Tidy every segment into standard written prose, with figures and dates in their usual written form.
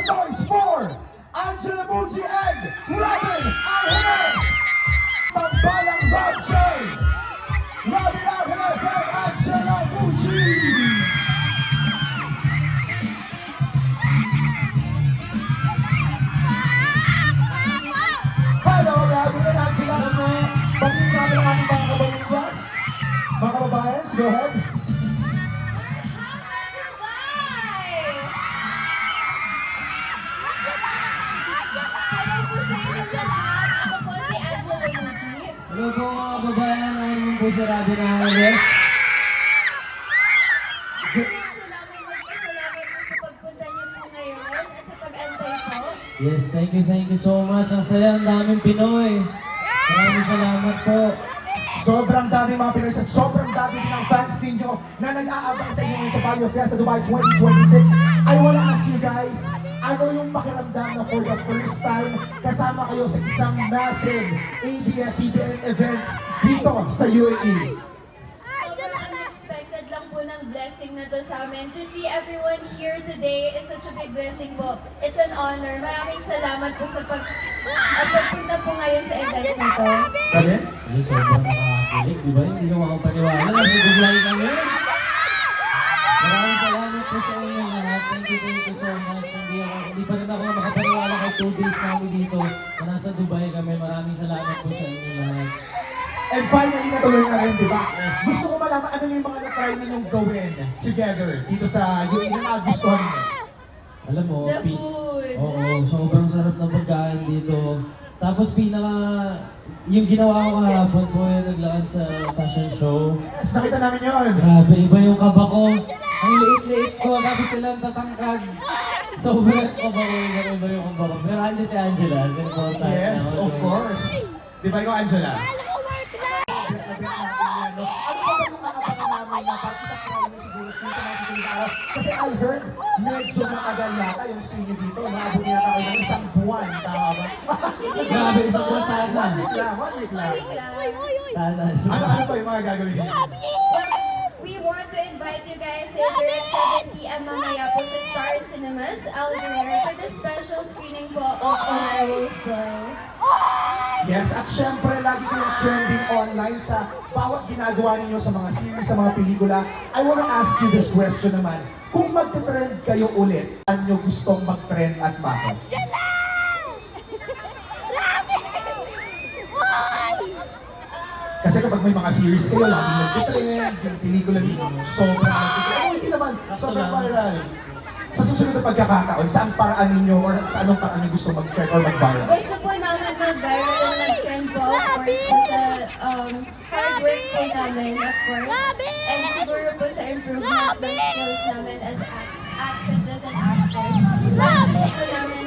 the noise for Angela Mucci and Robin Angeles! Pambalang Rob J! Robin Angeles and Angela Mucci! Hello, Robin and Angela! Pagin namin ang ating mga kabaliwas. Mga kababayans, go ahead. Hello po sa inyong lahat. Ako po si Angela Mucci. Hello po mga kababayan, ako naman po si Robin Angeles. Gusto namin magpasalamat po sa pagpunta niyo po ngayon at sa pag-antay po. Yes, thank you so much. Ang saya, ang daming Pinoy. Maraming salamat po. Sobrang dami mga Pinoy at sobrang dami din ang fans ninyo na nag-aabang sa inyo sa Baguio Fiesta Dubai 2026. I wanna ask you guys, ano yung pakiramdam na for the first time kasama kayo sa isang massive ABS-CBN event dito sa UAE? Sobrang unexpected lang po ng blessing na to sa amin. To see everyone here today is such a big blessing po. It's an honor. Maraming salamat po sa pagpunta po ngayon sa event na to. Kali? Yes, sobrang nakakakilig. Di ba? Hindi ko makapaniwala. Nagugulay kami. Maraming salamat po sa inyo lahat. Thank you so much. Hindi pa rin ako makapaniwala kay 2 days kami dito na nasa Dubai kami. Maraming salamat po sa inyo lahat. And finally, natuloy na rin, di ba? Gusto ko malaman ano yung mga na-try ninyong gawin together dito sa UAE na nagustuhan niyo. Alam mo, The food. Oo, sobrang sarap ng pagkain dito. Tapos yung ginawa ko kahapon po yung naglakad sa fashion show. Yes, nakita namin yun. Grabe, iba yung kaba ko. Ang liit-liit ko, tapos silang tatangkad. Sobrang kaba ko, iba yung kaba ko. Pero andyan si Angela, Yes, of course. Di ba ikaw, Angela? Ano pa ba yung kakabangan namin na pagkita mo siguro sa mga susunod na araw? Kasi I heard medyo matagal yata yung stay nyo dito. Maabot yata kayo ng isang buwan. Tama ba? Grabe, isang buwan sana. 1 week lang, 1 week lang. Sana. Ano pa yung mga gagawin niyo? Well, we want to invite you guys later at 7 p.m. mamaya po sa Star Cinemas, Algeria for the special screening po of A Werewolf Boy. Yes, at syempre lagi kayong trending online sa bawat ginagawa ninyo sa mga series, sa mga pelikula. I wanna ask you this question naman. Kung magte-trend kayo ulit, saan nyo gustong mag-trend at bakit? Kasi kapag may mga series kayo, laging nag-trend, yung pelikula ninyo, sobrang nag-trend. Oh, hindi naman, sobrang viral. Sa susunod na pagkakataon, saan paraan ninyo or sa anong paraan nyo gusto mag-trend or mag-viral? Gusto po namin mag-viral and mag-trend po, of course, po sa hard work po namin, of course. And siguro po sa improvement ng skills namin as actresses and actors. Gusto po namin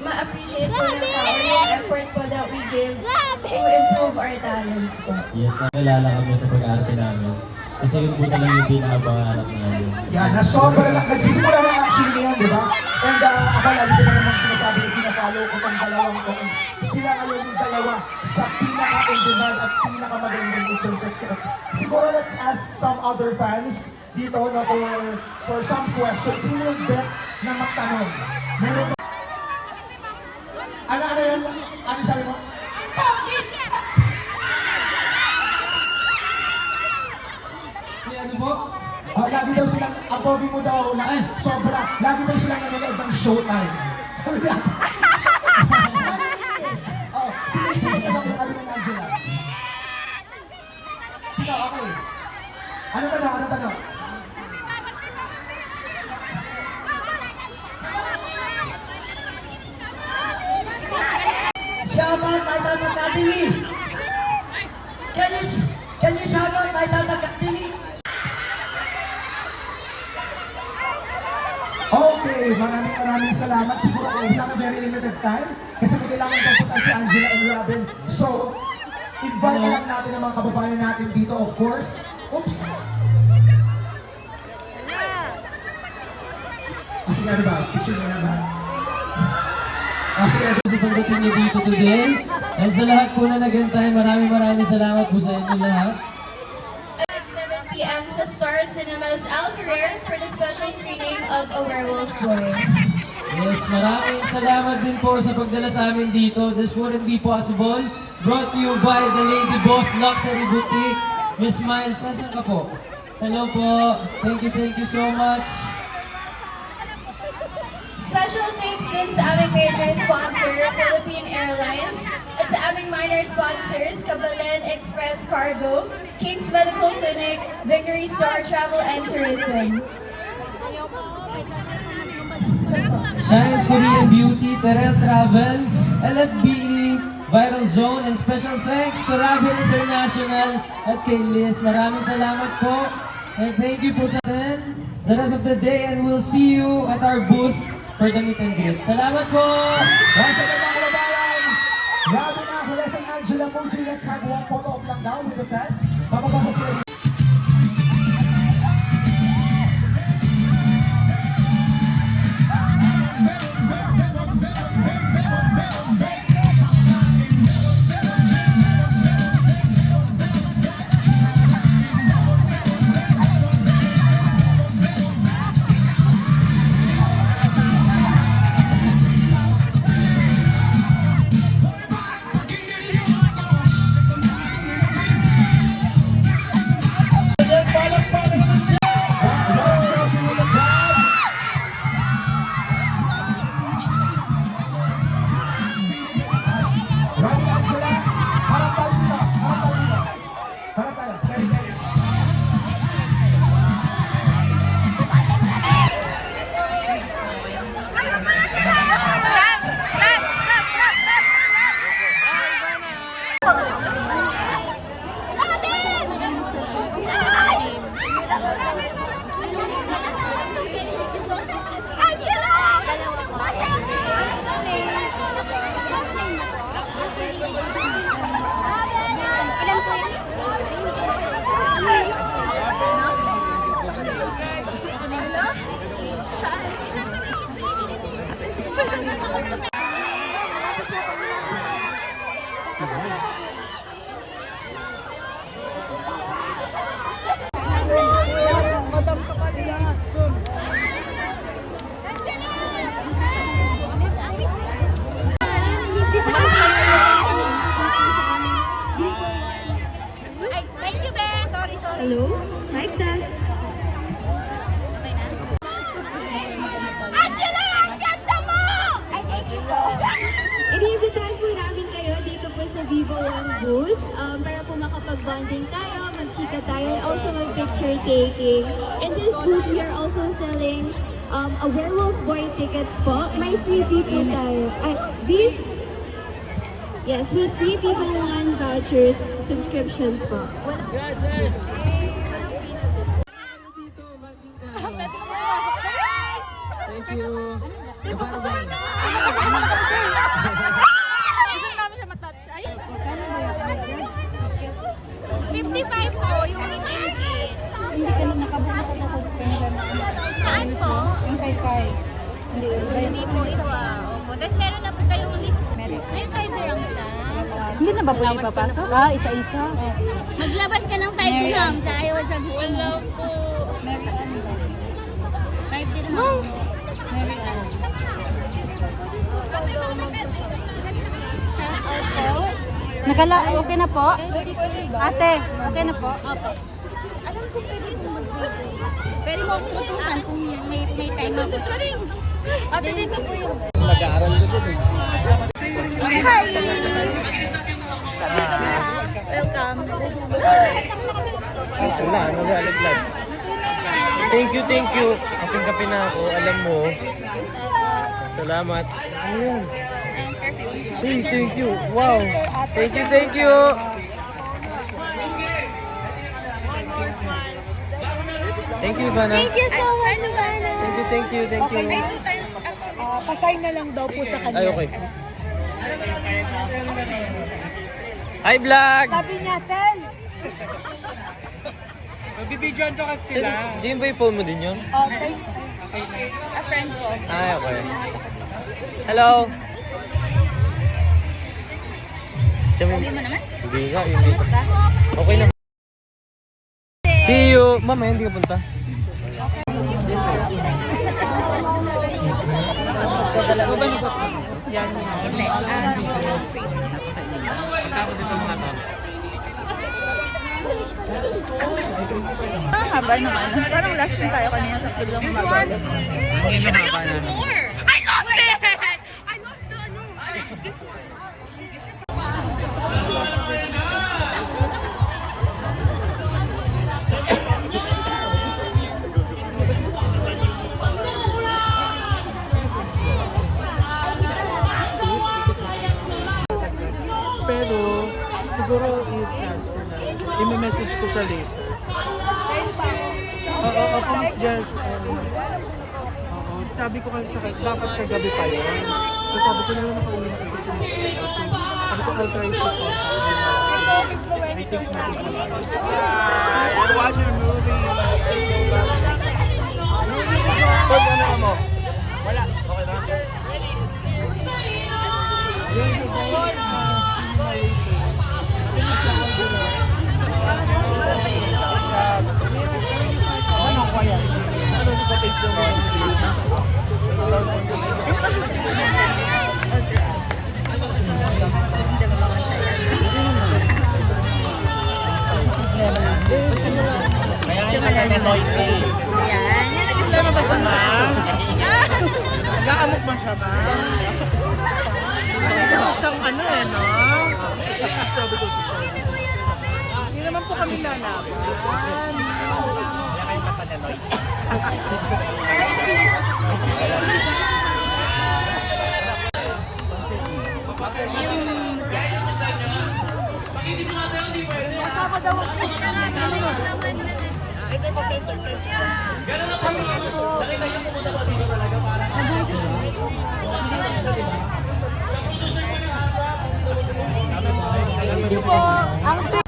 ma-appreciate po ng tao yung effort po that we give to improve our talents po. Yes, nakilala kami sa pag-arte namin. Kasi yun po talaga yung pinakapangarap namin. Yan, na sobra lang. Nagsisimula na actually ngayon, di ba? And ako lagi ko na naman sinasabi na pinafollow ko tong dalawang ko. Sila ngayon yung dalawa sa pinaka-in-demand at pinaka-magandang in terms of skills. Siguro let's ask some other fans dito na for some questions. Sino yung bet na magtanong? Meron ba? Ano yun? Ano sabi mo? Ano po? Lagi daw silang, ang pogi mo daw, sobra, lagi daw silang nanonood ng showtime. Sabi niya. Sino na daw yung ano ng Angela? Sino? Okay. Ano tanong? Shout out Titans Academy. Can you shout out Titans Academy? Okay, maraming salamat. Siguro we have a very limited time kasi may kailangan papunta si Angela and Robin. So, invite na lang natin ang mga kababayan natin dito, of course. Oops! Sige, ano ba? Picture mo na ba? Sige, Sa pagdating niyo dito today, and sa lahat po na nagantay, maraming salamat po sa inyo lahat. At 7 p.m. sa Star Cinemas, Algeria for the special screening of A Werewolf Boy. Yes, maraming salamat din po sa pagdala sa amin dito. This wouldn't be possible. Brought to you by the Lady Boss Luxury Boutique. Miss Miles, nasan ka po? Hello po. Thank you so much. Special thanks din sa aming major sponsor, Philippine Airlines, at sa aming minor sponsors, Kabalen Express Cargo, King's Medical Clinic, Victory Star Travel and Tourism. Shine's Korean Beauty, Terrell Travel, LFBE, Viral Zone, and special thanks to Rabin International at kay Liz. Maraming salamat po. And thank you po sa atin the rest of the day, and we'll see you at our booth for the meet and greet. Salamat po! Once again mga kababayan, grabe na ako lesson Angela Muji. Let's have one photo op lang daw with the fans. Bababa ko sila. Grabe Angela, harap tayo dito, harap tayo dito. Harap tayo, very, very. Hello? Mic test. Angela, ang ganda mo! Ay, thank you po. Iniimbitahan po namin kayo dito po sa Vivo One booth para po makapag-bonding tayo, mag-chika tayo, and also mag-picture taking. In this booth, we are also selling a Werewolf Boy tickets po. May freebie po tayo. Yes, with free Vivo One vouchers, subscriptions po. Thank you. Gusto namin siya matouch. Ay, 55 po yung in-engine. Hindi ka na nakabuka na subscriber na. Saan po? Yung kay Kai. Hindi, Hindi po ito Opo. Tapos meron na po tayong list. May side dirhams na. Hindi na ba po ipapasok? Ah, isa-isa. Maglabas ka ng 5 dirhams. Ayaw sa gusto mo. Wala po. 5 dirhams. Nakala, okay na po? Ate, okay na po? Alam ko pwede po mag-video. Pwede mo akong tutukan kung may time ako. Charing! Ate, dito po yung... Nag-aaral ko din. Hi! Welcome. Wala, nag-aalaglag. Thank you. Kaping-kape na ako, alam mo. Salamat. Ayun. Thank you. Wow. Thank you. Thank you, Ivana. Thank you so much, Ivana. Thank you. Pasay na lang daw po sa kanya. Ay, okay. Hi, vlog! Sabi niya, Tel. Magbibidyoan ko kasi sila. Hindi ba yung phone mo din yun? Okay. A friend ko. Ay, okay. Hello! Sabi mo naman? Hindi nga, yun dito. Okay na. See you! Mamaya, hindi ka punta. Haba naman. Parang last time tayo kanina sa biglang mabagal. Pero, siguro i-transfer na. I-message ko siya later. Oo, please just, oo. Sabi ko kasi sa kasi dapat kagabi pa yun. So sabi ko na lang nakauwi na kasi sabi ko, I'll try to call. I think na watch your movie. Pag ano mo? Wala. Okay na. Sa page mo. Kaya noisy. Yan. Yan, nag-isama ba siya? Nag-aamok ba siya ba? Gusto siyang ano no? Sabi ko sa hindi naman po kami lalaban. Wala kayong mata na noisy. Ang sweet.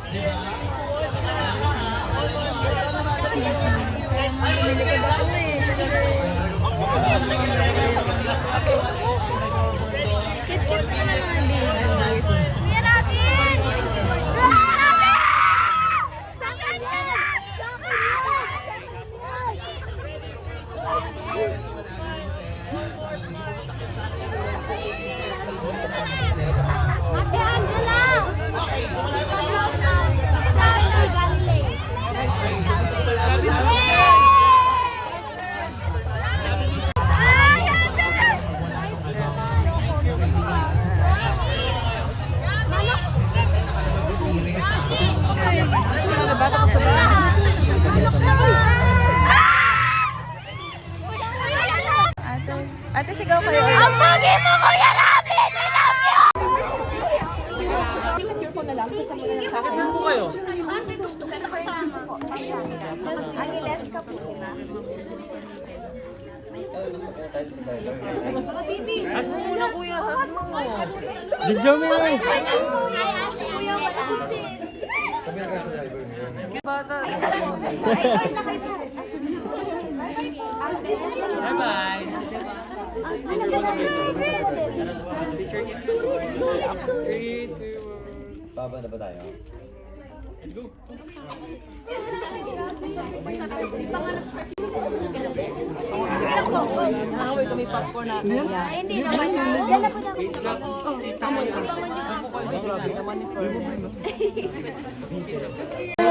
Kit-kit na naman din. Kuya natin! Ate Angela! Ate, sigaw kayo. Ang pogi mo, Kuya Robin! I love you! Saan po kayo? Video mo yun. Bye-bye. Baba na ba tayo? Hindi naman. Dala po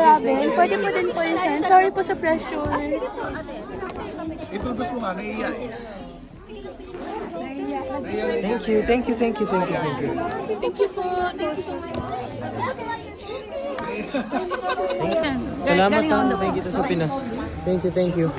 Robin, pwede po din po yun siya. Sorry po sa pressure. Itulbos mo nga, naiiyak. Thank you. Thank you so much. Salamat ha. Thank you to sa Pinas. Thank you.